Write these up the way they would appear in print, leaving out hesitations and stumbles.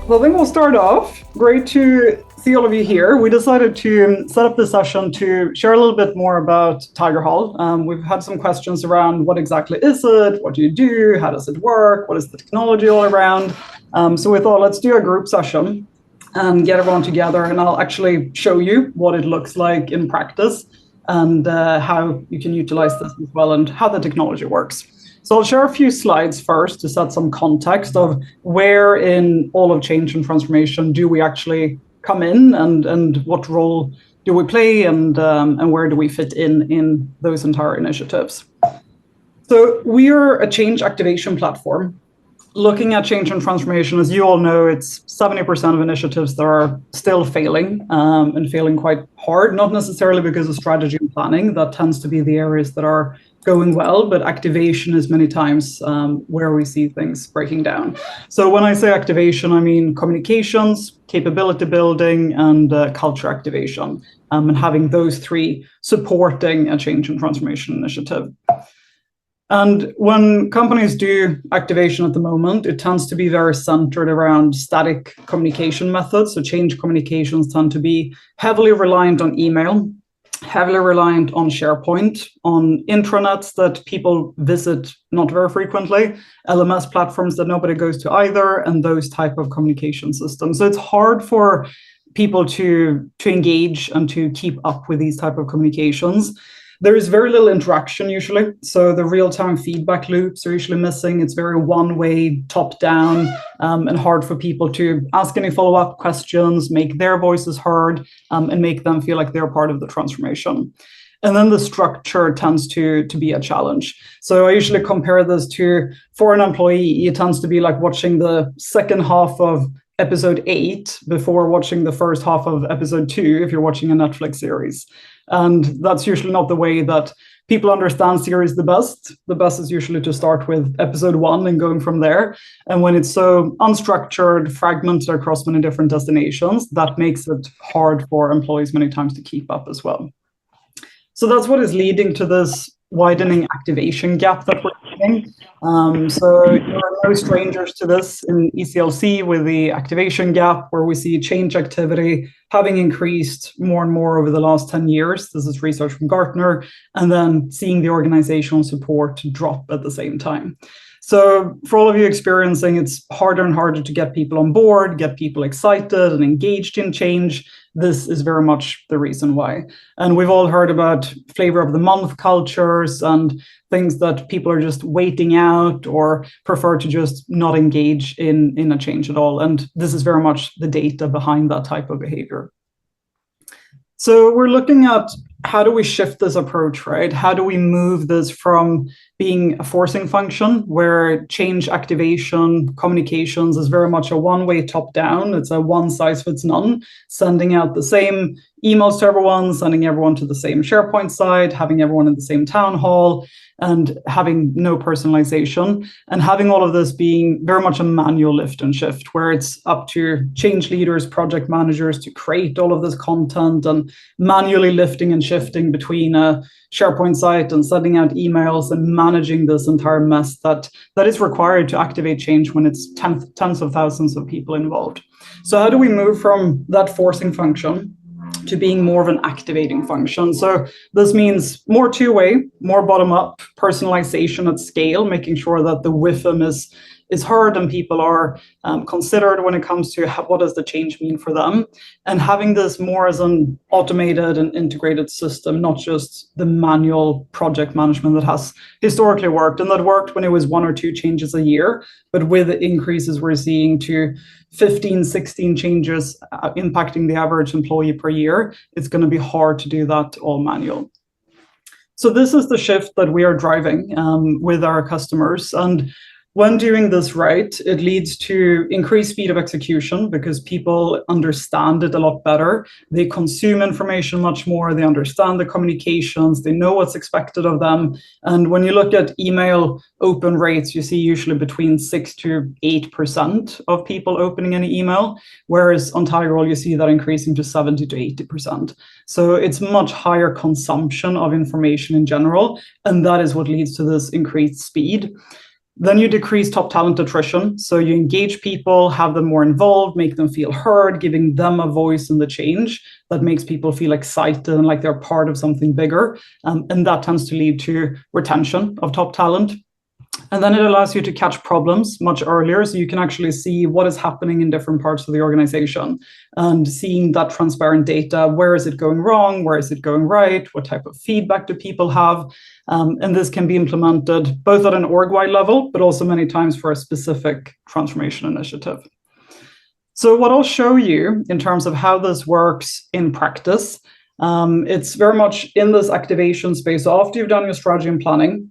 Well, then we'll start off. Great to see all of you here. We decided to set up this session to share a little bit more about Tigerhall. We've had some questions around what exactly is it, what do you do, how does it work, what is the technology all around. So we thought let's do a group session and get everyone together, and I'll actually show you what it looks like in practice and how you can utilize this as well and how the technology works. So I'll share a few slides first to set some context of where in all of change and transformation do we actually come in, and what role do we play, and where do we fit in those entire initiatives. So we are a change activation platform. Looking at change and transformation, as you all know, it's 70% of initiatives that are still failing and failing quite hard, not necessarily because of strategy and planning. That tends to be the areas that are going well, but activation is many times where we see things breaking down. So when I say activation, I mean communications, capability building, and culture activation, and having those three supporting a change and transformation initiative. And when companies do activation at the moment, it tends to be very centered around static communication methods. So change communications tend to be heavily reliant on email, heavily reliant on SharePoint, on intranets that people visit not very frequently, LMS platforms that nobody goes to either, and those type of communication systems. So it's hard for people to engage and to keep up with these type of communications. There is very little interaction usually. So the real-time feedback loops are usually missing. It's very one-way, top-down, and hard for people to ask any follow-up questions, make their voices heard, and make them feel like they're part of the transformation. And then the structure tends to be a challenge. So I usually compare this to, for an employee, it tends to be like watching the second half of episode 8 before watching the first half of episode 2 if you're watching a Netflix series. And that's usually not the way that people understand series the best. The best is usually to start with episode 1 and going from there. And when it's so unstructured, fragmented across many different destinations, that makes it hard for employees many times to keep up as well. So that's what is leading to this widening activation gap that we're seeing. So there are no strangers to this in ECLC with the activation gap, where we see change activity having increased more and more over the last 10 years. This is research from Gartner, and then seeing the organizational support drop at the same time. So for all of you experiencing, it's harder and harder to get people on board, get people excited and engaged in change. This is very much the reason why. And we've all heard about flavor of the month cultures and things that people are just waiting out or prefer to just not engage in a change at all. And this is very much the data behind that type of behavior. So we're looking at how do we shift this approach, right? How do we move this from being a forcing function where change activation communications is very much a one-way top-down, it's a one-size-fits-none, sending out the same emails to everyone, sending everyone to the same SharePoint site, having everyone in the same town hall, and having no personalization, and having all of this being very much a manual lift and shift, where it's up to change leaders, project managers to create all of this content and manually lifting and shifting between a SharePoint site and sending out emails and managing this entire mess that is required to activate change when it's tens of thousands of people involved. So how do we move from that forcing function to being more of an activating function? So this means more two-way, more bottom-up, personalization at scale, making sure that the WIFM is heard and people are considered when it comes to what does the change mean for them, and having this more as an automated and integrated system, not just the manual project management that has historically worked, and that worked when it was 1 or 2 changes a year, but with the increases we're seeing to 15, 16 changes impacting the average employee per year, it's going to be hard to do that all manual. So this is the shift that we are driving with our customers. And when doing this right, it leads to increased speed of execution because people understand it a lot better. They consume information much more. They understand the communications. They know what's expected of them. And when you look at email open rates, you see usually between 6 to 8% of people opening any email, whereas on Tigerhall, you see that increasing to 70 to 80%. So it's much higher consumption of information in general, and that is what leads to this increased speed. Then you decrease top talent attrition. So you engage people, have them more involved, make them feel heard, giving them a voice in the change that makes people feel excited and like they're part of something bigger. And that tends to lead to retention of top talent. And then it allows you to catch problems much earlier, so you can actually see what is happening in different parts of the organization and seeing that transparent data. Where is it going wrong? Where is it going right? What type of feedback do people have? And this can be implemented both at an org-wide level, but also many times for a specific transformation initiative. So what I'll show you in terms of how this works in practice, it's very much in this activation space. So after you've done your strategy and planning,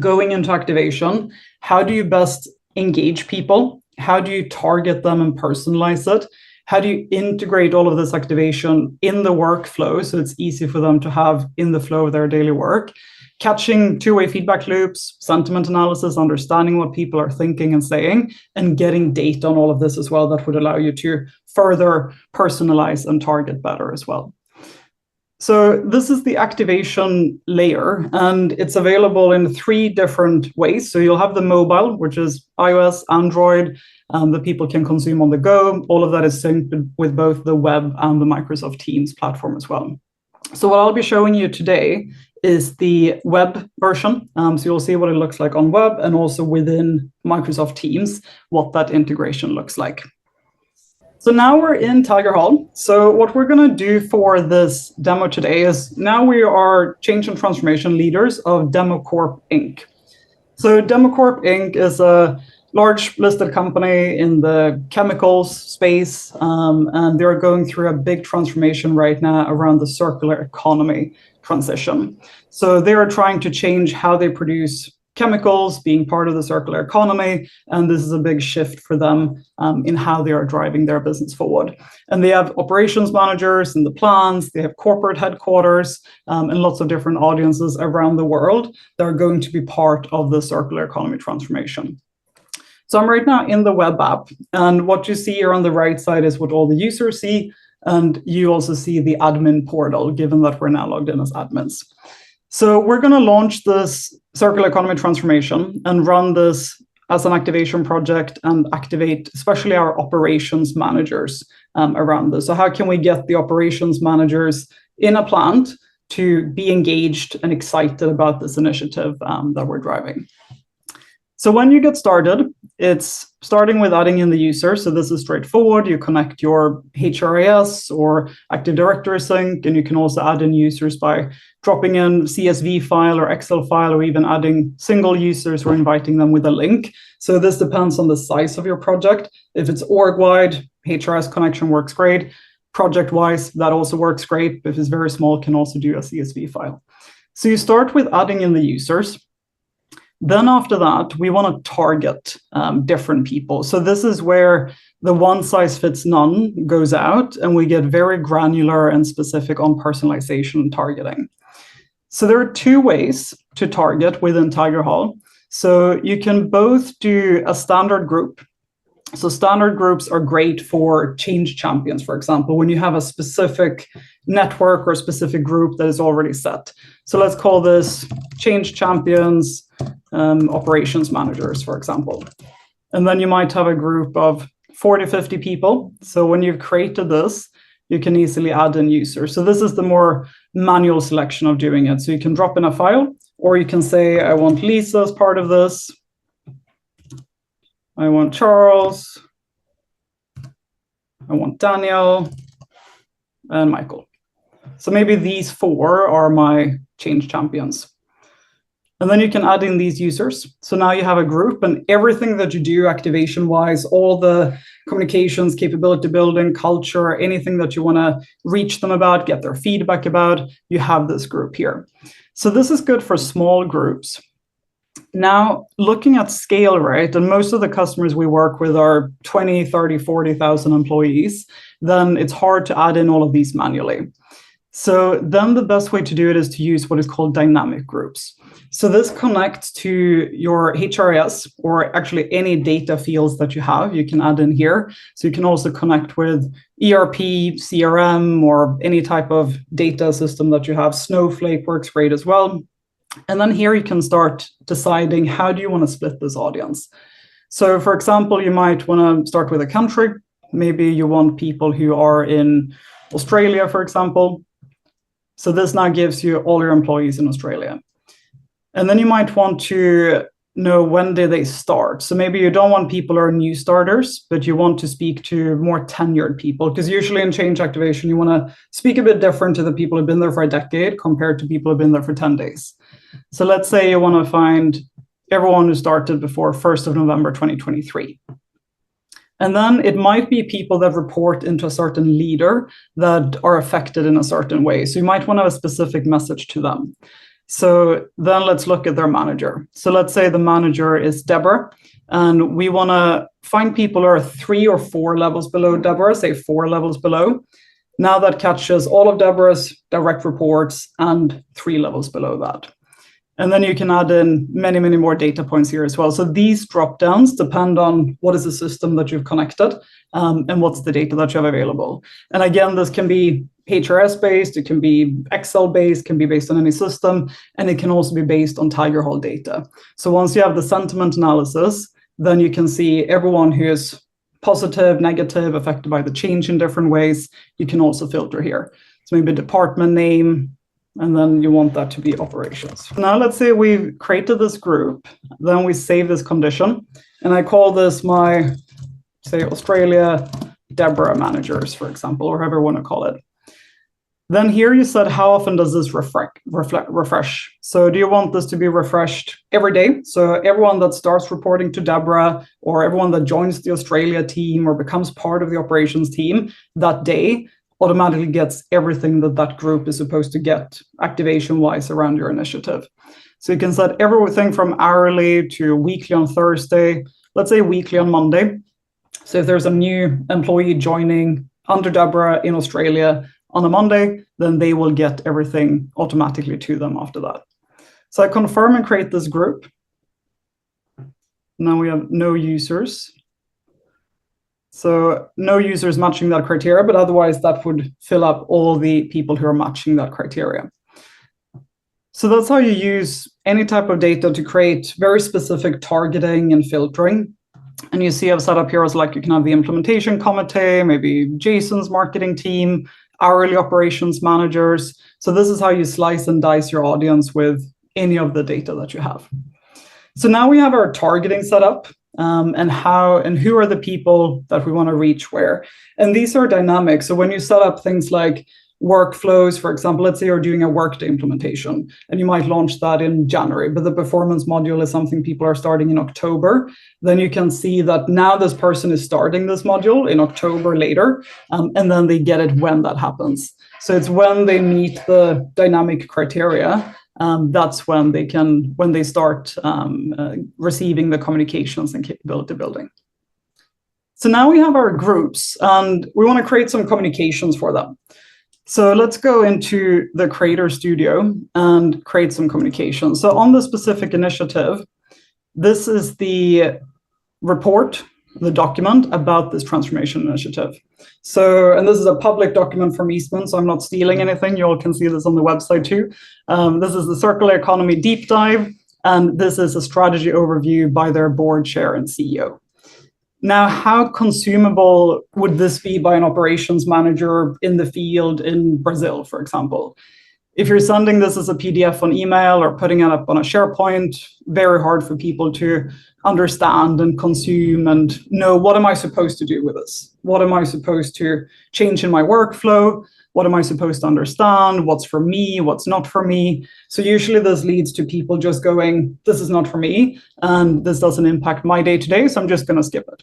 going into activation, how do you best engage people? How do you target them and personalize it? How do you integrate all of this activation in the workflow so it's easy for them to have in the flow of their daily work? Catching two-way feedback loops, sentiment analysis, understanding what people are thinking and saying, and getting data on all of this as well that would allow you to further personalize and target better as well. So this is the activation layer, and it's available in 3 different ways. So you'll have the mobile, which is iOS, Android, that people can consume on the go. All of that is synced with both the web and the Microsoft Teams platform as well. So what I'll be showing you today is the web version. So you'll see what it looks like on web and also within Microsoft Teams, what that integration looks like. So now we're in Tigerhall. So what we're going to do for this demo today is now we are change and transformation leaders of DemoCorp Inc. So DemoCorp Inc. is a large listed company in the chemicals space, and they're going through a big transformation right now around the circular economy transition. So they are trying to change how they produce chemicals, being part of the circular economy, and this is a big shift for them in how they are driving their business forward. And they have operations managers in the plants, they have corporate headquarters, and lots of different audiences around the world that are going to be part of the circular economy transformation. So I'm right now in the web app, and what you see here on the right side is what all the users see, and you also see the admin portal, given that we're now logged in as admins. So we're going to launch this circular economy transformation and run this as an activation project and activate especially our operations managers around this. So how can we get the operations managers in a plant to be engaged and excited about this initiative that we're driving? So when you get started, it's starting with adding in the user. So this is straightforward. You connect your HRIS or Active Directory sync, and you can also add in users by dropping in CSV file or Excel file, or even adding single users or inviting them with a link. So this depends on the size of your project. If it's org-wide, HRIS connection works great. Project-wise, that also works great. If it's very small, can also do a CSV file. So you start with adding in the users. Then after that, we want to target different people. So this is where the one size fits none goes out, and we get very granular and specific on personalization and targeting. So there are 2 ways to target within Tigerhall. So you can both do a standard group. So standard groups are great for change champions, for example, when you have a specific network or a specific group that is already set. So let's call this change champions, operations managers, for example. And then you might have a group of 40, 50 people. So when you've created this, you can easily add in users. So this is the more manual selection of doing it. So you can drop in a file, or you can say, I want Lisa as part of this. I want Charles. I want Daniel and Michael. So maybe these 4 are my change champions. And then you can add in these users. So now you have a group, and everything that you do activation-wise, all the communications, capability building, culture, anything that you want to reach them about, get their feedback about, you have this group here. So this is good for small groups. Now, looking at scale, right, and most of the customers we work with are 20, 30, 40,000 employees, then it's hard to add in all of these manually. So then the best way to do it is to use what is called dynamic groups. So this connects to your HRIS, or actually any data fields that you have, you can add in here. So you can also connect with ERP, CRM, or any type of data system that you have. Snowflake works great as well. And then here you can start deciding how do you want to split this audience. So for example, you might want to start with a country. Maybe you want people who are in Australia, for example. So this now gives you all your employees in Australia. And then you might want to know when did they start. So maybe you don't want people who are new starters, but you want to speak to more tenured people, because usually in change activation, you want to speak a bit different to the people who've been there for a decade compared to people who've been there for 10 days. So let's say you want to find everyone who started before 1st of November 2023. And then it might be people that report into a certain leader that are affected in a certain way. So you might want to have a specific message to them. So then let's look at their manager. So let's say the manager is Deborah, and we want to find people who are 3 or 4 levels below Deborah, say 4 levels below. Now that catches all of Deborah's direct reports and 3 levels below that. And then you can add in many, many more data points here as well. So these drop-downs depend on what is the system that you've connected and what's the data that you have available. And again, this can be HRS-based, it can be Excel-based, can be based on any system, and it can also be based on Tigerhall data. So once you have the sentiment analysis, then you can see everyone who is positive, negative, affected by the change in different ways. You can also filter here. So maybe department name, and then you want that to be operations. Now let's say we've created this group, then we save this condition, and I call this my, say, Australia Deborah managers, for example, or however you want to call it. Then here you said, how often does this refresh? So do you want this to be refreshed every day? So everyone that starts reporting to Deborah, or everyone that joins the Australia team or becomes part of the operations team that day automatically gets everything that that group is supposed to get activation-wise around your initiative. So you can set everything from hourly to weekly on Thursday, let's say weekly on Monday. So if there's a new employee joining under Deborah in Australia on a Monday, then they will get everything automatically to them after that. So I confirm and create this group. Now we have no users. So no users matching that criteria, but otherwise that would fill up all the people who are matching that criteria. So that's how you use any type of data to create very specific targeting and filtering. And you see I've set up here as like you can have the implementation committee, maybe Jason's marketing team, hourly operations managers. So this is how you slice and dice your audience with any of the data that you have. So now we have our targeting set up, and who are the people that we want to reach where. And these are dynamic. So when you set up things like workflows, for example, let's say you're doing a Workday implementation and you might launch that in January, but the performance module is something people are starting in October, then you can see that now this person is starting this module in October later, and then they get it when that happens. So it's when they meet the dynamic criteria, that's when they start receiving the communications and capability building. So now we have our groups and we want to create some communications for them. So let's go into the Creator Studio and create some communication. So on the specific initiative, this is the report, the document about this transformation initiative. So, and this is a public document from Eastman, so I'm not stealing anything. You all can see this on the website too. This is the Circular Economy Deep Dive, and this is a strategy overview by their board chair and CEO. Now, how consumable would this be by an operations manager in the field in Brazil, for example? If you're sending this as a PDF on email or putting it up on a SharePoint, very hard for people to understand and consume and know, what am I supposed to do with this? What am I supposed to change in my workflow? What am I supposed to understand? What's for me? What's not for me? So usually this leads to people just going, this is not for me, and this doesn't impact my day-to-day, so I'm just going to skip it.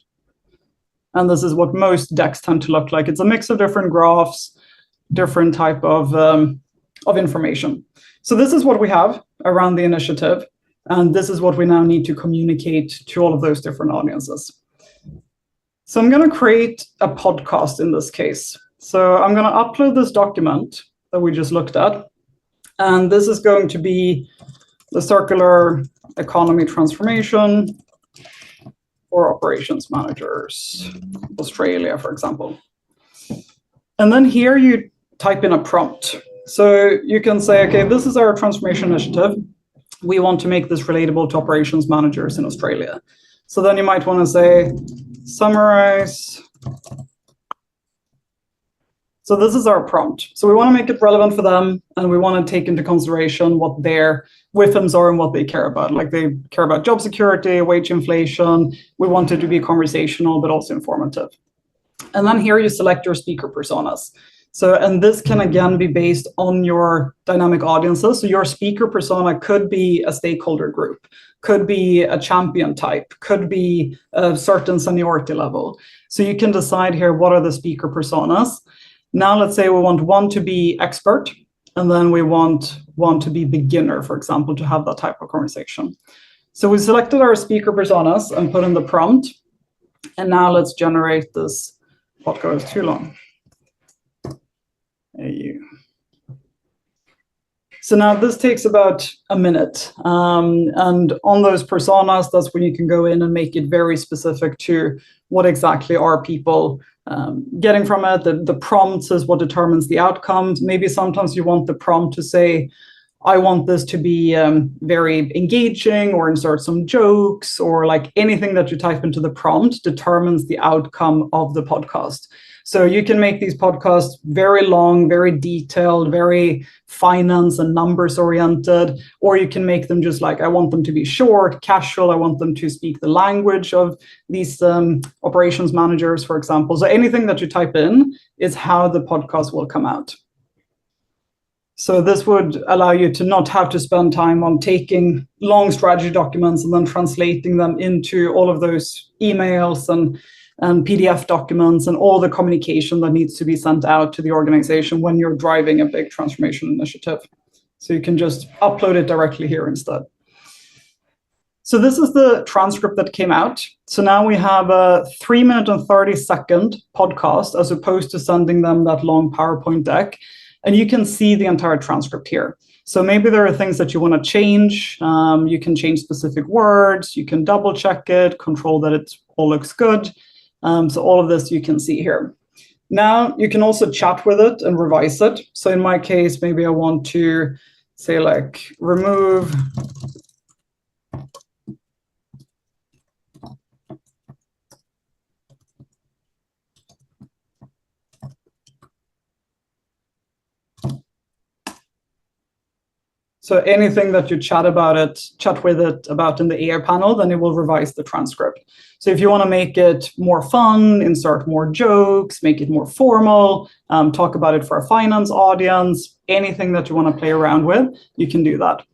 And this is what most decks tend to look like. It's a mix of different graphs, different type of information. So this is what we have around the initiative, and this is what we now need to communicate to all of those different audiences. So I'm going to create a podcast in this case. So I'm going to upload this document that we just looked at, and this is going to be the Circular Economy Transformation for Operations Managers, Australia, for example. And then here you type in a prompt. So you can say, okay, this is our transformation initiative. we want to make this relatable to operations managers in Australia. So then you might want to say, summarize. So this is our prompt. So we want to make it relevant for them, and we want to take into consideration what their WIFMs are and what they care about. Like they care about job security, wage inflation. We want it to be conversational, but also informative. And then here you select your speaker personas. So, and this can again be based on your dynamic audiences. So your speaker persona could be a stakeholder group, could be a champion type, could be a certain seniority level. So you can decide here, what are the speaker personas? Now let's say we want one to be expert, and then we want one to be beginner, for example, to have that type of conversation. So we selected our speaker personas and put in the prompt. And now let's generate this. Podcast is too long. So now this takes about a minute. And on those personas, that's when you can go in and make it very specific to what exactly are people getting from it. The prompts is what determines the outcomes. Maybe sometimes you want the prompt to say, I want this to be very engaging, or insert some jokes, or like anything that you type into the prompt determines the outcome of the podcast. So you can make these podcasts very long, very detailed, very finance and numbers oriented, or you can make them just like, I want them to be short, casual. I want them to speak the language of these operations managers, for example. So anything that you type in is how the podcast will come out. So this would allow you to not have to spend time on taking long strategy documents and then translating them into all of those emails and PDF documents and all the communication that needs to be sent out to the organization when you're driving a big transformation initiative. So you can just upload it directly here instead. So this is the transcript that came out. So now we have a 3-minute and 30-second podcast, as opposed to sending them that long PowerPoint deck. And you can see the entire transcript here. So maybe there are things that you want to change. You can change specific words. You can double check it, control that it all looks good. So all of this you can see here. Now you can also chat with it and revise it. So in my case, maybe I want to say like remove So anything that you chat with it about in the AI panel, then it will revise the transcript. So if you want to make it more fun, insert more jokes, make it more formal, talk about it for a finance audience, anything that you want to play around with, you can do that.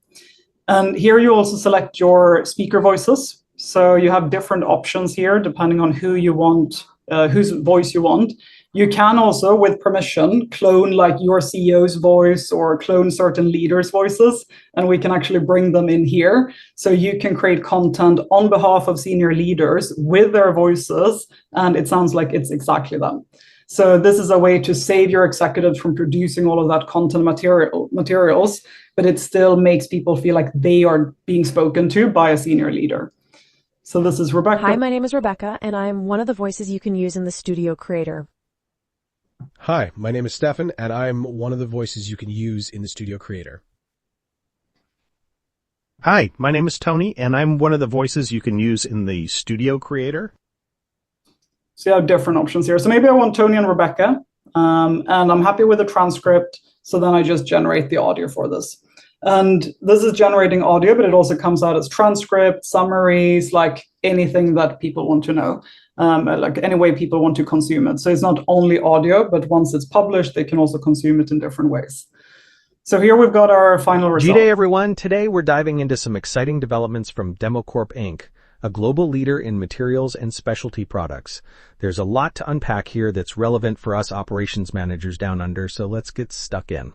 And here you also select your speaker voices. So you have different options here depending on who you want, whose voice you want. You can also, with permission, clone like your CEO's voice or clone certain leaders' voices, and we can actually bring them in here. So you can create content on behalf of senior leaders with their voices, and it sounds like it's exactly them. So this is a way to save your executives from producing all of that content materials, but it still makes people feel like they are being spoken to by a senior leader. So this is Rebecca. Hi, my name is Rebecca, and I'm one of the voices you can use in the Studio Creator. Hi, my name is Stefan, and I'm one of the voices you can use in the Studio Creator. Hi, my name is Tony, and I'm one of the voices you can use in the Studio Creator. So you have different options here. So maybe I want Tony and Rebecca, and I'm happy with the transcript, so then I just generate the audio for this. And this is generating audio, but it also comes out as transcript, summaries, like anything that people want to know, like any way people want to consume it. So it's not only audio, but once it's published, they can also consume it in different ways. So here we've got our final result. G'day everyone, today we're diving into some exciting developments from DemoCorp Inc., a global leader in materials and specialty products. There's a lot to unpack here that's relevant for us operations managers down under, so let's get stuck in.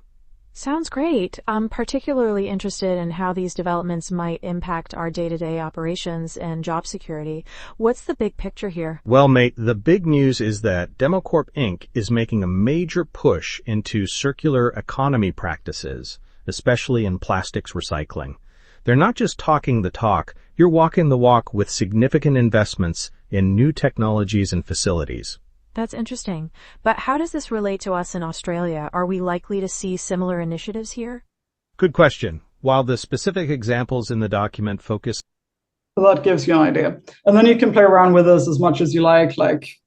Sounds great. I'm particularly interested in how these developments might impact our day-to-day operations and job security. What's the big picture here? Well, mate, the big news is that DemoCorp Inc. is making a major push into circular economy practices, especially in plastics recycling. They're not just talking the talk, you're walking the walk with significant investments in new technologies and facilities. That's interesting. But how does this relate to us in Australia? Are we likely to see similar initiatives here? Good question. while the specific examples in the document focus. So that gives you an idea. And then you can play around with this as much as you like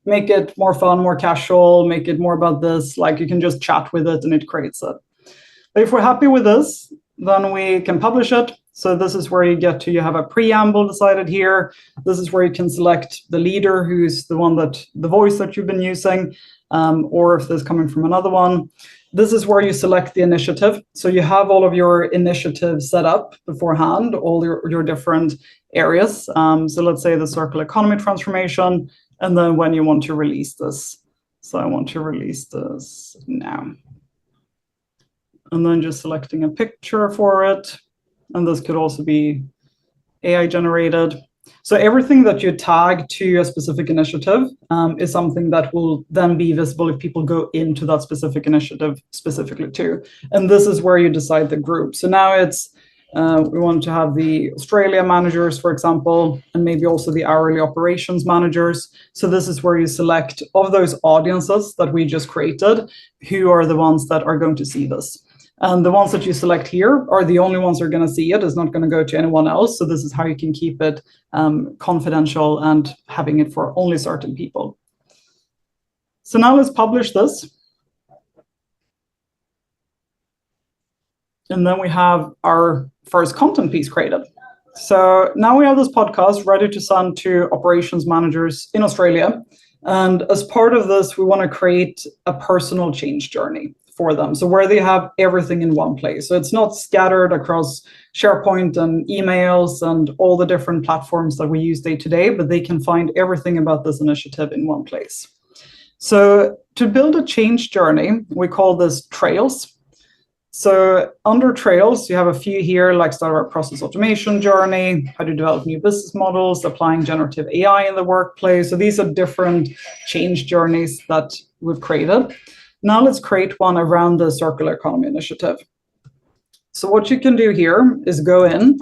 make it more fun, more casual, make it more about this, like you can just chat with it and it creates it. But if we're happy with this, then we can publish it. So this is where you have a preamble decided here. This is where you can select the leader, who's the voice that you've been using, or if this is coming from another one. This is where you select the initiative. So you have all of your initiatives set up beforehand, all your different areas. So let's say the circular economy transformation, and then when you want to release this. So I want to release this now. And then just selecting a picture for it. And this could also be AI generated. So everything that you tag to a specific initiative is something that will then be visible if people go into that specific initiative specifically too. And this is where you decide the group. So now we want to have the Australia managers, for example, and maybe also the hourly operations managers. So this is where you select of those audiences that we just created, who are the ones that are going to see this. And the ones that you select here are the only ones who are going to see it. It's not going to go to anyone else. So this is how you can keep it confidential and having it for only certain people. So now let's publish this. And then we have our first content piece created. So now we have this podcast ready to send to operations managers in Australia. And as part of this, we want to create a personal change journey for them. So where they have everything in one place. So it's not scattered across SharePoint and emails and all the different platforms that we use day to day, but they can find everything about this initiative in one place. So to build a change journey, we call this trails. So under trails, you have a few here, like start our process automation journey, how to develop new business models, applying generative AI in the workplace. So these are different change journeys that we've created. Now let's create one around the circular economy initiative. So what you can do here is go in,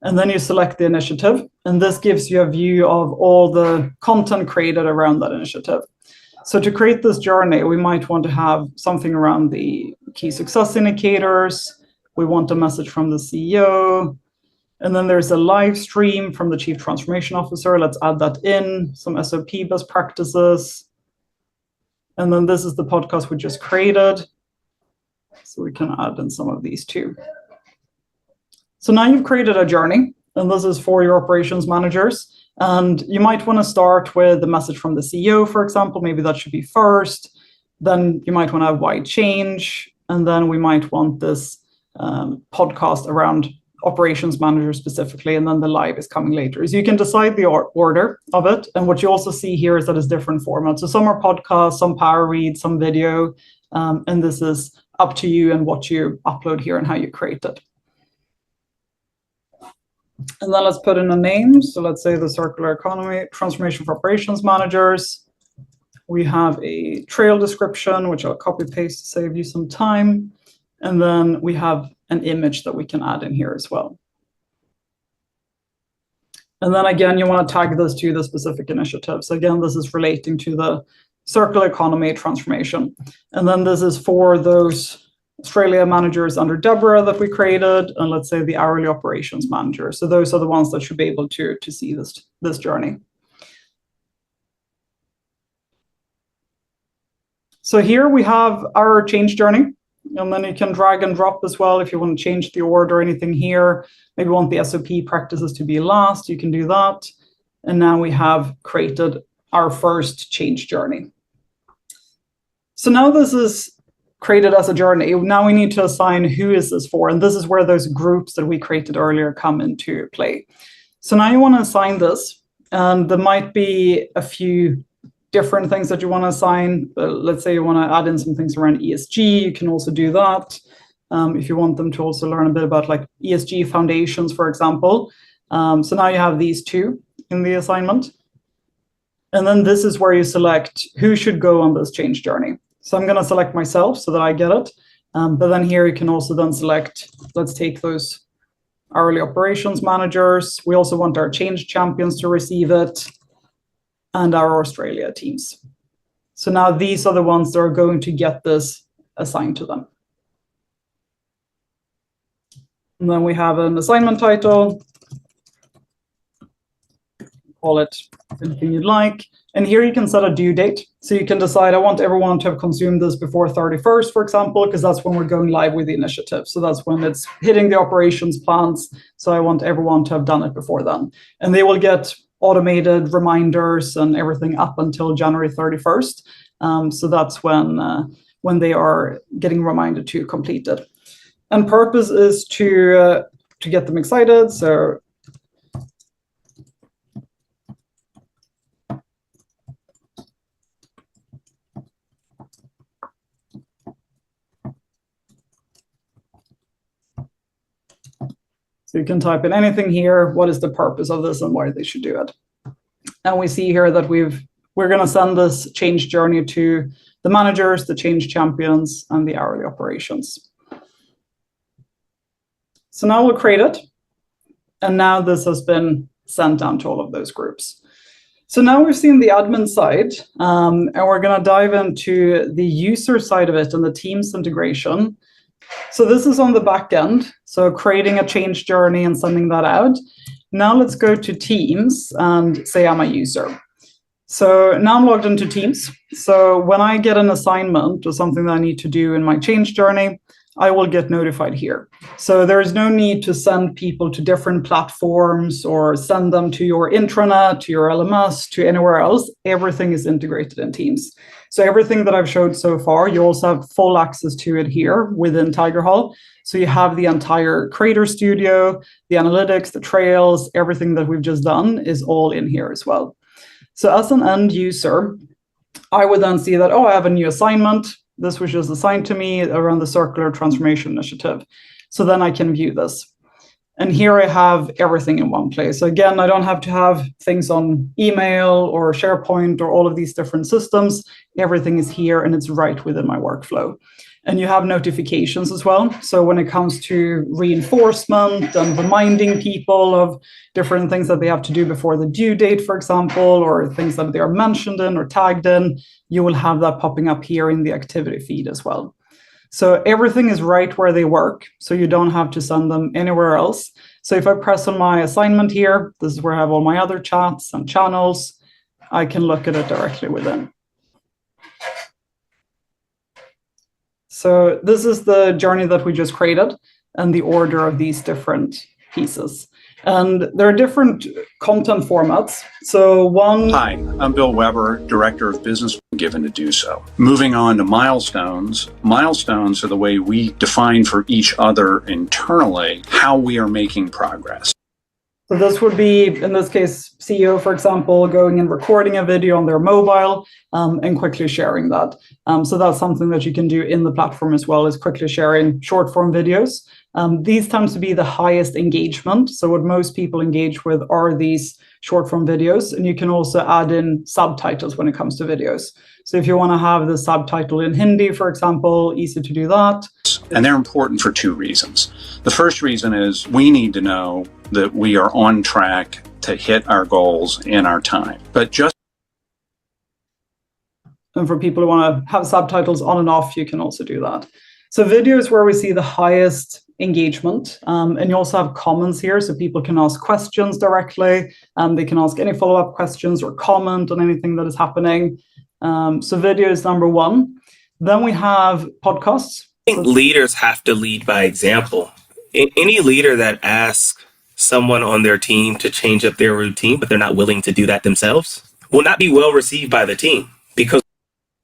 and then you select the initiative, and this gives you a view of all the content created around that initiative. So to create this journey, we might want to have something around the key success indicators. We want a message from the CEO. And then there's a live stream from the Chief Transformation Officer. Let's add that in, some SOP best practices. And then this is the podcast we just created. So we can add in some of these too. So now you've created a journey, and this is for your operations managers. And you might want to start with the message from the CEO, for example. Maybe that should be first. Then you might want to have why change. And then we might want this podcast around operations manager specifically, and then the live is coming later. So you can decide the order of it. And what you also see here is that it's different formats. So some are podcasts, some power reads, some video. And this is up to you and what you upload here and how you create it. And then let's put in a name. So let's say the circular economy transformation for operations managers. We have a trail description, which I'll copy paste to save you some time. And then we have an image that we can add in here as well. And then again, you want to tag this to the specific initiative. So again, this is relating to the circular economy transformation. And then this is for those Australia managers under Deborah that we created, and let's say the hourly operations manager. So those are the ones that should be able to see this journey. So here we have our change journey. And then you can drag and drop as well if you want to change the order or anything here. Maybe want the SOP practices to be last, you can do that. And now we have created our first change journey. So now this is created as a journey. Now we need to assign who is this for. And this is where those groups that we created earlier come into play. So now you want to assign this. And there might be a few different things that you want to assign. Let's say you want to add in some things around ESG, you can also do that. If you want them to also learn a bit about like ESG foundations, for example. So now you have these two in the assignment. And then this is where you select who should go on this change journey. So I'm going to select myself so that I get it. But then here you can also then select, let's take those hourly operations managers. We also want our change champions to receive it, and our Australia teams. So now these are the ones that are going to get this assigned to them. And then we have an assignment title. Call it anything you'd like. And here you can set a due date. So you can decide, I want everyone to have consumed this before 31st, for example, because that's when we're going live with the initiative. So that's when it's hitting the operations plans. So I want everyone to have done it before then. And they will get automated reminders and everything up until January 31st. So that's when they are getting reminded to complete it. And purpose is to get them excited. So you can type in anything here. What is the purpose of this and why they should do it? And we see here that we're going to send this change journey to the managers, the change champions, and the hourly operations. So now we'll create it. And now this has been sent down to all of those groups. So now we've seen the admin side, and we're going to dive into the user side of it and the Teams integration. So this is on the back end, so creating a change journey and sending that out. Now let's go to Teams and say I'm a user. So now I'm logged into Teams. So when I get an assignment or something that I need to do in my change journey, I will get notified here. So there is no need to send people to different platforms or send them to your intranet, to your LMS, to anywhere else. Everything is integrated in Teams. So everything that I've showed so far, you also have full access to it here within Tigerhall. So you have the entire Creator Studio, the analytics, the trails, everything that we've just done is all in here as well. So as an end user, I would then see that, oh, I have a new assignment. This was just assigned to me around the Circular Transformation Initiative. So then I can view this. And here I have everything in one place. So again, I don't have to have things on email or SharePoint or all of these different systems. Everything is here and it's right within my workflow. And you have notifications as well. So when it comes to reinforcement and reminding people of different things that they have to do before the due date, for example, or things that they are mentioned in or tagged in, you will have that popping up here in the activity feed as well. So everything is right where they work, so you don't have to send them anywhere else. So if I press on my assignment here, this is where I have all my other chats and channels. I can look at it directly within. So this is the journey that we just created and the order of these different pieces. And there are different content formats. So one... Hi, I'm Bill Weber, Director of Business, given to do so. Moving on to milestones. Milestones are the way we define for each other internally how we are making progress. So this would be, in this case, CEO, for example, going and recording a video on their mobile and quickly sharing that. So that's something that you can do in the platform as well, is quickly sharing short form videos. These tend to be the highest engagement. So what most people engage with are these short form videos. And you can also add in subtitles when it comes to videos. So if you want to have the subtitle in Hindi, for example, easy to do that. And they're important for two reasons. The first reason is we need to know that we are on track to hit our goals in our time. But just... And for people who want to have subtitles on and off, you can also do that. So video is where we see the highest engagement. And you also have comments here, so people can ask questions directly. They can ask any follow-up questions or comment on anything that is happening. So video is number one. Then we have podcasts. I think leaders have to lead by example. Any leader that asks someone on their team to change up their routine, but they're not willing to do that themselves, will not be well received by the team, because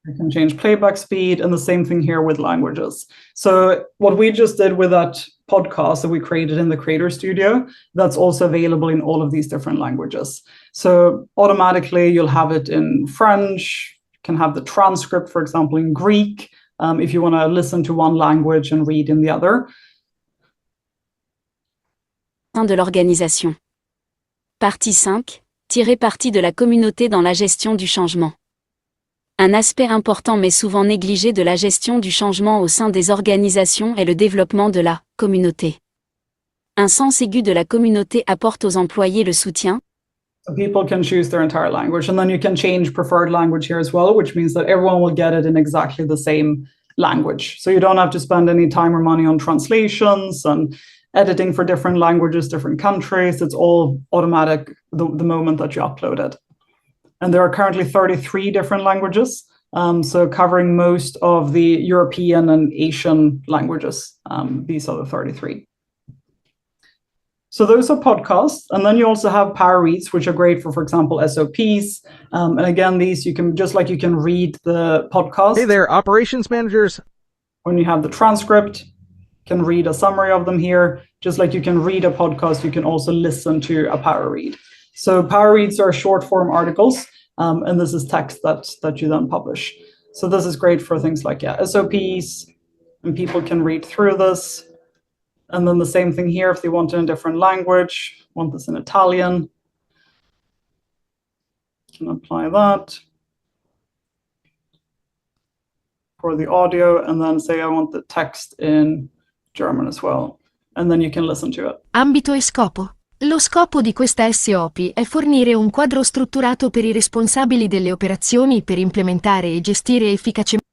you can change playback speed, and the same thing here with languages. So what we just did with that podcast that we created in the Creator Studio, that's also available in all of these different languages. So automatically you'll have it in French, you can have the transcript, for example, in Greek, if you want to listen to one language and read in the other. De l'organisation. Partie 5. Tirer parti de la communauté dans la gestion du changement. Un aspect important mais souvent négligé de la gestion du changement au sein des organisations est le développement de la communauté. Un sens aigu de la communauté apporte aux employés le soutien. So people can choose their entire language, and then you can change preferred language here as well, which means that everyone will get it in exactly the same language. So you don't have to spend any time or money on translations and editing for different languages, different countries. It's all automatic the moment that you upload it. And there are currently 33 different languages, so covering most of the European and Asian languages. These are the 33. So those are podcasts. And then you also have Power Reads, which are great for example, SOPs. And again, these you can, just like you can read the podcast. Hey there, operations managers. When you have the transcript, you can read a summary of them here. Just like you can read a podcast, you can also listen to a Power Read. So Power Reads are short form articles, and this is text that you then publish. So this is great for things like SOPs, and people can read through this. And then the same thing here, if they want it in a different language, want this in Italian, you can apply that for the audio, and then say I want the text in German as well. And then you can listen to it. Ambito e scopo. Lo scopo di questa SOP è fornire un quadro strutturato per i responsabili delle operazioni per implementare e gestire efficacemente.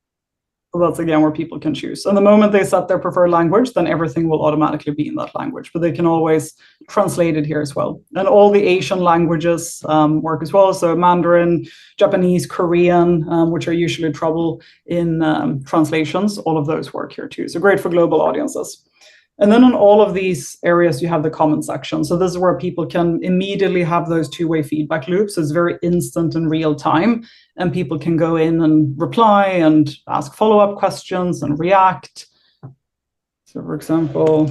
So that's again where people can choose. And the moment they set their preferred language, then everything will automatically be in that language, but they can always translate it here as well. And all the Asian languages work as well. So Mandarin, Japanese, Korean, which are usually trouble in translations, all of those work here too. So great for global audiences. And then on all of these areas, you have the comment section. So this is where people can immediately have those two-way feedback loops. So it's very instant and real time. And people can go in and reply and ask follow-up questions and react. So for example,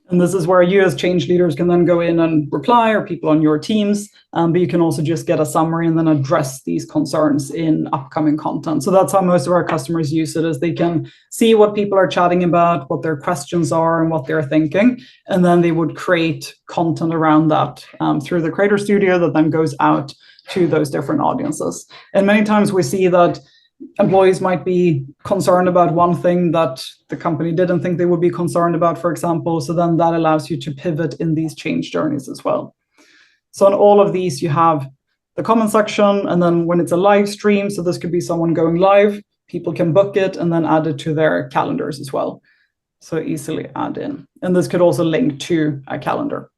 and this is where you as change leaders can then go in and reply, or people on your teams, but you can also just get a summary and then address these concerns in upcoming content. So that's how most of our customers use it, is they can see what people are chatting about, what their questions are and what they're thinking, and then they would create content around that through the Creator Studio that then goes out to those different audiences. And many times we see that employees might be concerned about one thing that the company didn't think they would be concerned about, for example. So then that allows you to pivot in these change journeys as well. So on all of these, you have the comment section, and then when it's a live stream, so this could be someone going live, people can book it and then add it to their calendars as well. So easily add in. And this could also link to a calendar.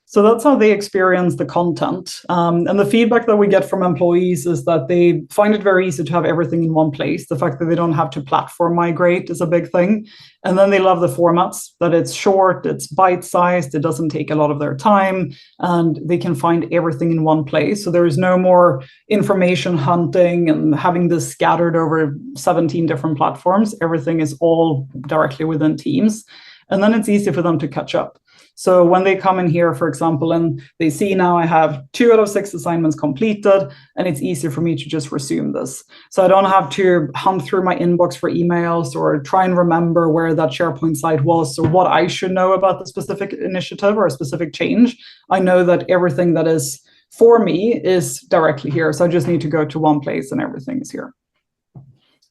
So that's how they experience the content. And the feedback that we get from employees is that they find it very easy to have everything in one place. The fact that they don't have to platform migrate is a big thing. And then they love the formats, that it's short, it's bite-sized, it doesn't take a lot of their time, and they can find everything in one place. So there is no more information hunting and having this scattered over 17 different platforms. Everything is all directly within Teams. And then it's easy for them to catch up. So when they come in here, for example, and they see now I have 2 out of 6 assignments completed, and it's easier for me to just resume this. So I don't have to hunt through my inbox for emails or try and remember where that SharePoint site was or what I should know about the specific initiative or a specific change. I know that everything that is for me is directly here. So I just need to go to one place and everything is here.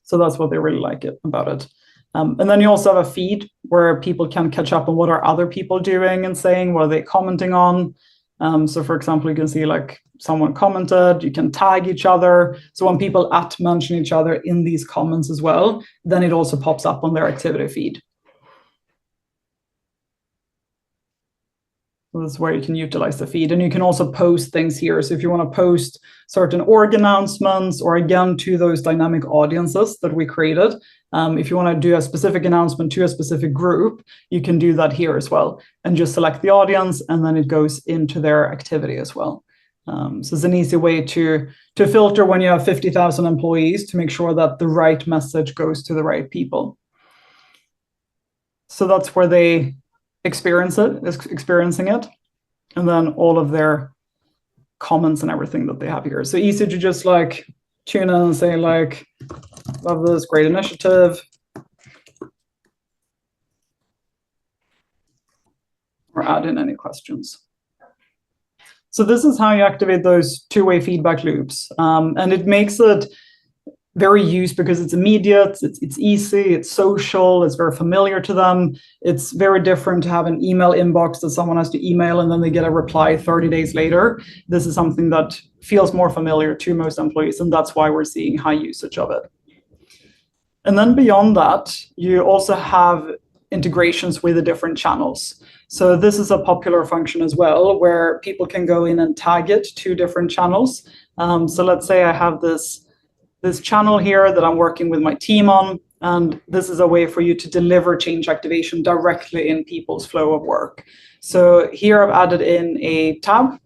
So that's what they really like about it. And then you also have a feed where people can catch up on what are other people doing and saying, what are they commenting on. So for example, you can see like someone commented, you can tag each other. So when people mention each other in these comments as well, then it also pops up on their activity feed. So this is where you can utilize the feed, and you can also post things here. So if you want to post certain org announcements, or again, to those dynamic audiences that we created, if you want to do a specific announcement to a specific group, you can do that here as well, and just select the audience, and then it goes into their activity as well. So it's an easy way to filter when you have 50,000 employees to make sure that the right message goes to the right people. So that's where they experiencing it, and then all of their comments and everything that they have here. So easy to just like tune in and say like, love this, great initiative, or add in any questions. So this is how you activate those two-way feedback loops, and it makes it very used because it's immediate, it's easy, it's social, it's very familiar to them. It's very different to have an email inbox that someone has to email and then they get a reply 30 days later. This is something that feels more familiar to most employees, and that's why we're seeing high usage of it. And then beyond that, you also have integrations with the different channels. So this is a popular function as well, where people can go in and tag it to different channels. So let's say I have this channel here that I'm working with my team on, and this is a way for you to deliver change activation directly in people's flow of work. So here I've added in a tab.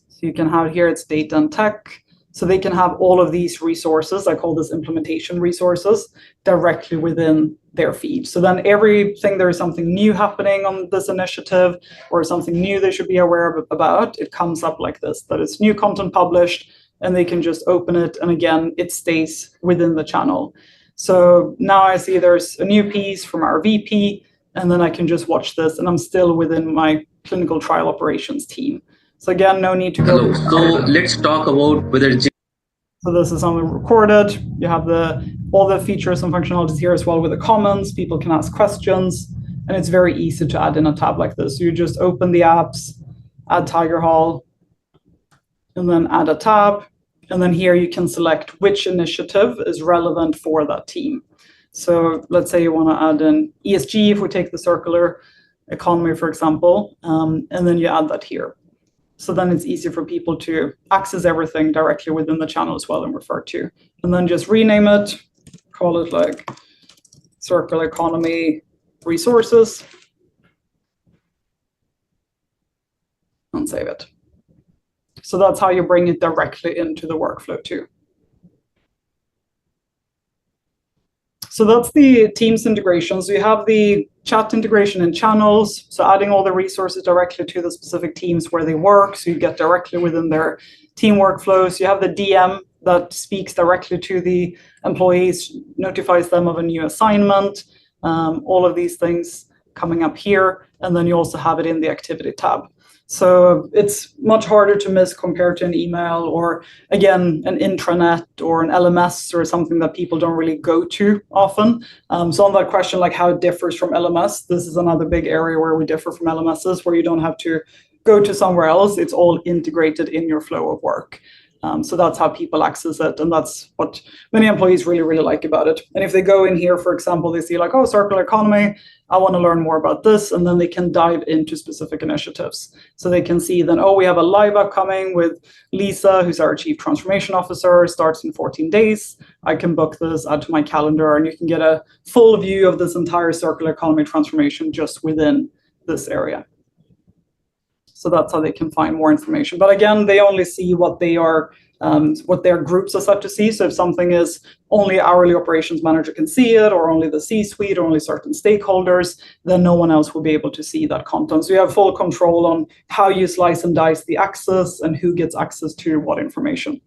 So you can have here, it's data and tech. So they can have all of these resources, I call this implementation resources, directly within their feed. So then everything there is something new happening on this initiative or something new they should be aware of about, it comes up like this, that it's new content published, and they can just open it. And again, it stays within the channel. So now I see there's a new piece from our VP, and then I can just watch this, and I'm still within my clinical trial operations team. So again, no need to go. So let's talk about whether. So this is only recorded. You have all the features and functionalities here as well with the comments. People can ask questions, and it's very easy to add in a tab like this. So you just open the apps, add Tigerhall, and then add a tab. And then here you can select which initiative is relevant for that team. So let's say you want to add an ESG, if we take the circular economy, for example, and then you add that here. So then it's easy for people to access everything directly within the channel as well and refer to. And then just rename it, call it like circular economy resources, and save it. So that's how you bring it directly into the workflow too. So that's the Teams integration. So you have the chat integration in channels, so adding all the resources directly to the specific teams where they work, so you get directly within their team workflows. You have the DM that speaks directly to the employees, notifies them of a new assignment, all of these things coming up here, and then you also have it in the activity tab. So it's much harder to miss compared to an email or, again, an intranet or an LMS or something that people don't really go to often. So on that question, like how it differs from LMS, this is another big area where we differ from LMSs, where you don't have to go to somewhere else. It's all integrated in your flow of work. So that's how people access it, and that's what many employees really, really like about it. And if they go in here, for example, they see like, oh, circular economy, I want to learn more about this, and then they can dive into specific initiatives. So they can see then, oh, we have a live upcoming with Lisa, who's our Chief Transformation Officer, starts in 14 days. I can book this, add to my calendar, and you can get a full view of this entire circular economy transformation just within this area. So that's how they can find more information. But again, they only see what they are, what their groups are set to see. So if something is only hourly operations manager can see it, or only the C-suite, or only certain stakeholders, then no one else will be able to see that content. So you have full control on how you slice and dice the access and who gets access to what information.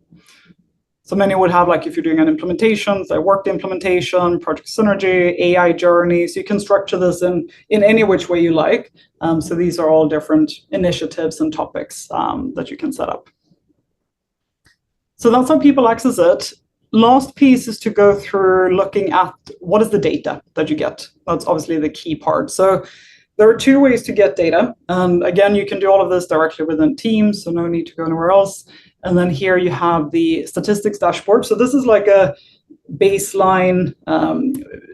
So many would have, like if you're doing an implementation, so work implementation, project synergy, AI journey. So you can structure this in any which way you like. So these are all different initiatives and topics that you can set up. So that's how people access it. Last piece is to go through looking at what is the data that you get. That's obviously the key part. So there are two ways to get data. And again, you can do all of this directly within Teams, so no need to go anywhere else. And then here you have the statistics dashboard. So this is like a baseline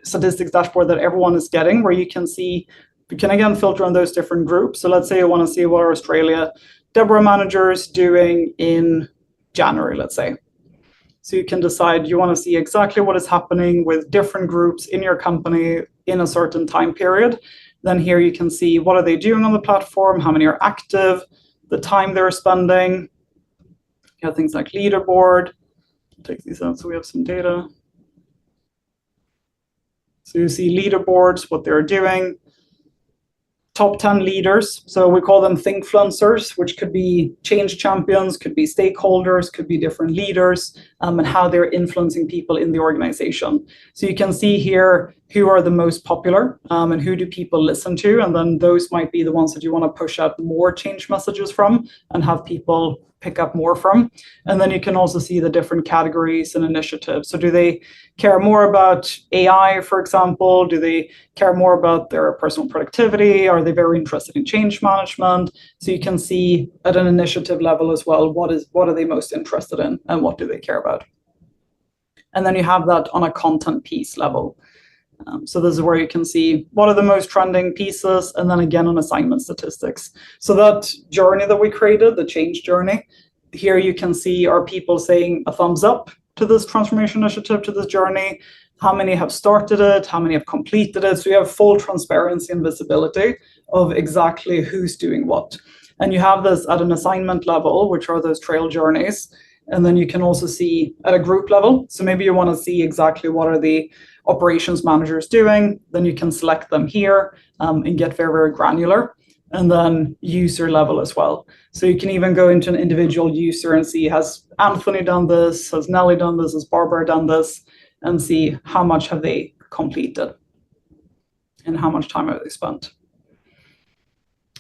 statistics dashboard that everyone is getting, where you can see, you can again filter on those different groups. So let's say you want to see what are Australia Deborah managers doing in January, let's say. So you can decide you want to see exactly what is happening with different groups in your company in a certain time period. Then here you can see what are they doing on the platform, how many are active, the time they're spending. You have things like leaderboard. Take these out so we have some data. So you see leaderboards, what they're doing. Top 10 leaders, so we call them thinkfluencers, which could be change champions, could be stakeholders, could be different leaders, and how they're influencing people in the organization. So you can see here who are the most popular and who do people listen to, and then those might be the ones that you want to push out more change messages from and have people pick up more from. And then you can also see the different categories and initiatives. So do they care more about AI, for example? Do they care more about their personal productivity? Are they very interested in change management? So you can see at an initiative level as well, what are they most interested in and what do they care about? And then you have that on a content piece level. So this is where you can see what are the most trending pieces, and then again on assignment statistics. So that journey that we created, the change journey, here you can see are people saying a thumbs up to this transformation initiative, to this journey, how many have started it, how many have completed it. So you have full transparency and visibility of exactly who's doing what. And you have this at an assignment level, which are those trail journeys. And then you can also see at a group level. So maybe you want to see exactly what are the operations managers doing, then you can select them here and get very, very granular. And then user level as well. So you can even go into an individual user and see, has Anthony done this? Has Nelly done this? Has Barbara done this? And see how much have they completed and how much time have they spent.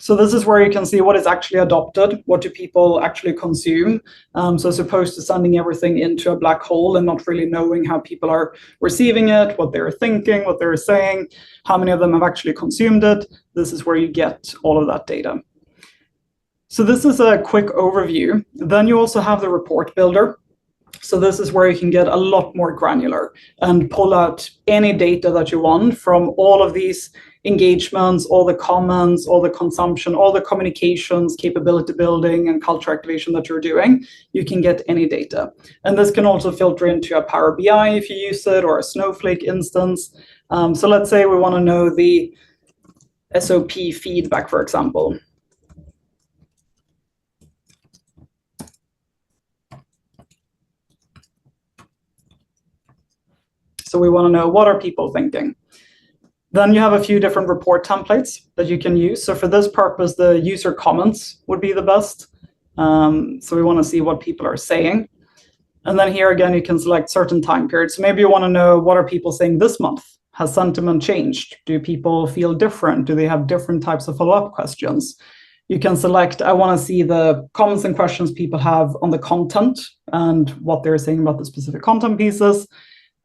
So this is where you can see what is actually adopted, what do people actually consume. So as opposed to sending everything into a black hole and not really knowing how people are receiving it, what they're thinking, what they're saying, how many of them have actually consumed it, this is where you get all of that data. So this is a quick overview. Then you also have the report builder. So this is where you can get a lot more granular and pull out any data that you want from all of these engagements, all the comments, all the consumption, all the communications, capability building, and culture activation that you're doing. You can get any data. And this can also filter into a Power BI if you use it, or a Snowflake instance. So let's say we want to know the SOP feedback, for example. So we want to know, what are people thinking? Then you have a few different report templates that you can use. So for this purpose, the user comments would be the best. So we want to see what people are saying. And then here again, you can select certain time periods. So maybe you want to know, what are people saying this month? Has sentiment changed? Do people feel different? Do they have different types of follow-up questions? You can select, I want to see the comments and questions people have on the content and what they're saying about the specific content pieces.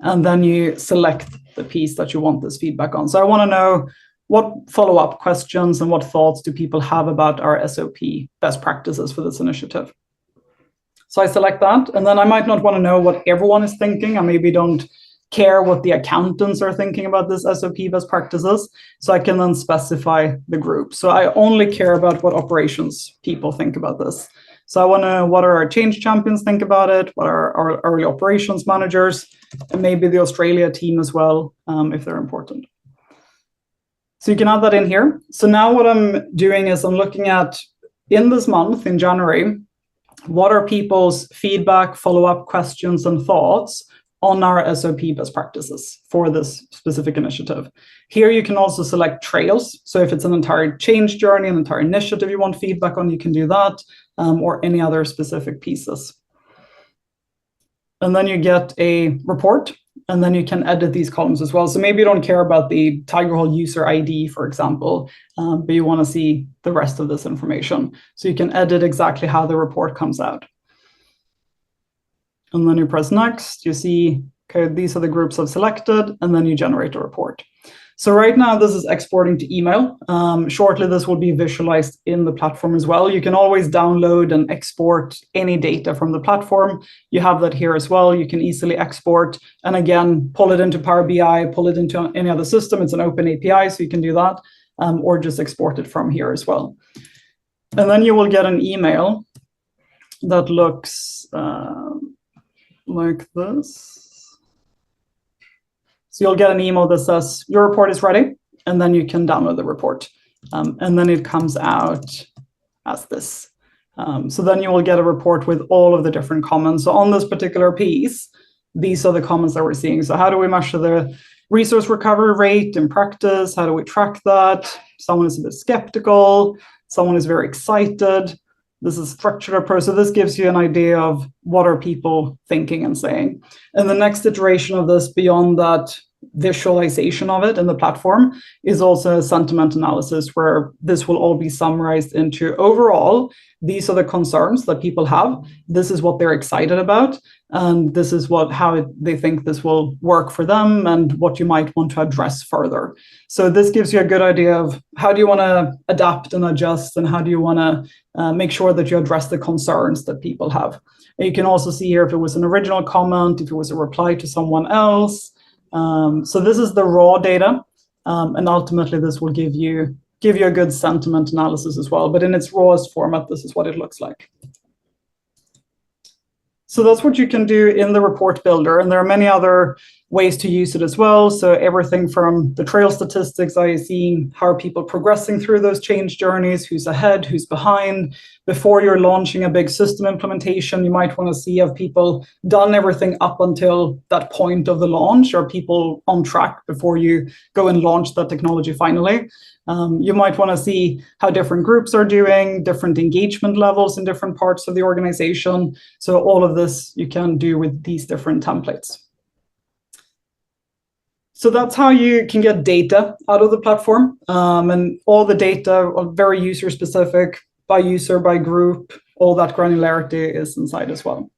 And then you select the piece that you want this feedback on. So I want to know, what follow-up questions and what thoughts do people have about our SOP best practices for this initiative? So I select that, and then I might not want to know what everyone is thinking. I maybe don't care what the accountants are thinking about this SOP best practices. So I can then specify the group. So I only care about what operations people think about this. So I want to know, what are our change champions think about it? What are our early operations managers? And maybe the Australia team as well, if they're important. So you can add that in here. So now what I'm doing is I'm looking at, in this month, in January, what are people's feedback, follow-up questions, and thoughts on our SOP best practices for this specific initiative. Here you can also select trails. So if it's an entire change journey, an entire initiative you want feedback on, you can do that, or any other specific pieces. And then you get a report, and then you can edit these columns as well. So maybe you don't care about the Tigerhall user ID, for example, but you want to see the rest of this information. So you can edit exactly how the report comes out. And then you press next, you see, okay, these are the groups I've selected, and then you generate a report. So right now, this is exporting to email. Shortly, this will be visualized in the platform as well. You can always download and export any data from the platform. You have that here as well. You can easily export, and again, pull it into Power BI, pull it into any other system. It's an open API, so you can do that, or just export it from here as well. And then you will get an email that looks like this. So you'll get an email that says your report is ready, and then you can download the report. And then it comes out as this. So then you will get a report with all of the different comments. So on this particular piece, these are the comments that we're seeing. So how do we measure the resource recovery rate in practice? How do we track that? Someone is a bit skeptical. Someone is very excited. This is structured approach. So this gives you an idea of what are people thinking and saying. And the next iteration of this, beyond that visualization of it in the platform is also a sentiment analysis where this will all be summarized into overall, these are the concerns that people have. This is what they're excited about. And this is how they think this will work for them and what you might want to address further. So this gives you a good idea of how do you want to adapt and adjust, and how do you want to make sure that you address the concerns that people have. And you can also see here if it was an original comment, if it was a reply to someone else. So this is the raw data, and ultimately this will give you a good sentiment analysis as well. But in its rawest format, this is what it looks like. So that's what you can do in the report builder, and there are many other ways to use it as well. So everything from the trail statistics, seeing how are people progressing through those change journeys, who's ahead, who's behind. Before you're launching a big system implementation, you might want to see have people done everything up until that point of the launch, or people on track before you go and launch that technology finally. You might want to see how different groups are doing, different engagement levels in different parts of the organization. So all of this you can do with these different templates. So that's how you can get data out of the platform. And all the data are very user specific, by user, by group. All that granularity is inside as well.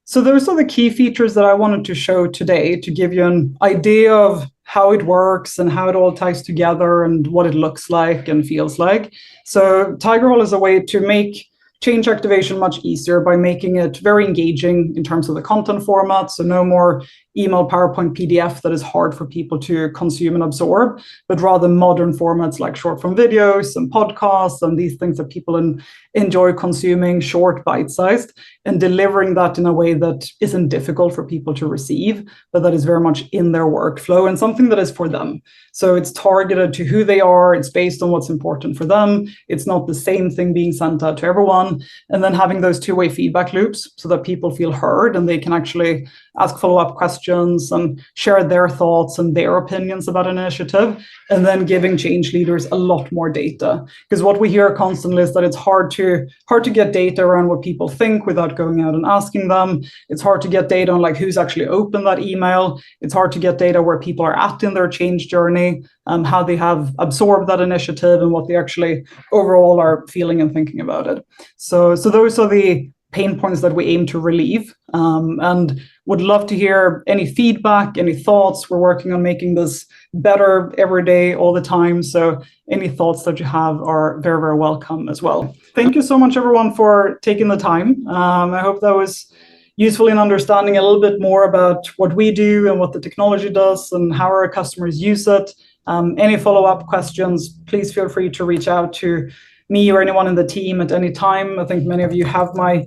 So those are the key features that I wanted to show today to give you an idea of how it works and how it all ties together and what it looks like and feels like. So Tigerhall is a way to make change activation much easier by making it very engaging in terms of the content format. So no more email, PowerPoint, PDF that is hard for people to consume and absorb, but rather modern formats like short form videos and podcasts and these things that people enjoy consuming, short, bite-sized, and delivering that in a way that isn't difficult for people to receive, but that is very much in their workflow and something that is for them. So it's targeted to who they are. It's based on what's important for them. It's not the same thing being sent out to everyone. And then having those two-way feedback loops so that people feel heard and they can actually ask follow-up questions and share their thoughts and their opinions about an initiative, and then giving change leaders a lot more data. Because what we hear constantly is that it's hard to get data around what people think without going out and asking them. It's hard to get data on like who's actually opened that email. It's hard to get data where people are at in their change journey, how they have absorbed that initiative and what they actually overall are feeling and thinking about it. So those are the pain points that we aim to relieve, and would love to hear any feedback, any thoughts. We're working on making this better every day, all the time. So any thoughts that you have are very, very welcome as well. Thank you so much, everyone, for taking the time. I hope that was useful in understanding a little bit more about what we do and what the technology does and how our customers use it. Any follow-up questions, please feel free to reach out to me or anyone in the team at any time. I think many of you have my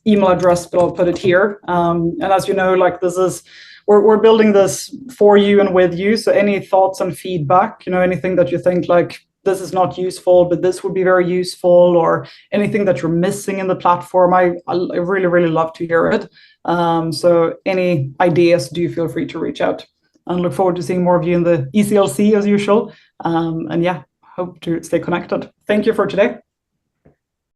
email address, but I'll put it here. And as you know, like we're building this for you and with you. So any thoughts and feedback, anything that you think like this is not useful, but this would be very useful, or anything that you're missing in the platform, I really, really love to hear it. So any ideas, do feel free to reach out. And look forward to seeing more of you in the ECLC as usual. And yeah, hope to stay connected. Thank you for today.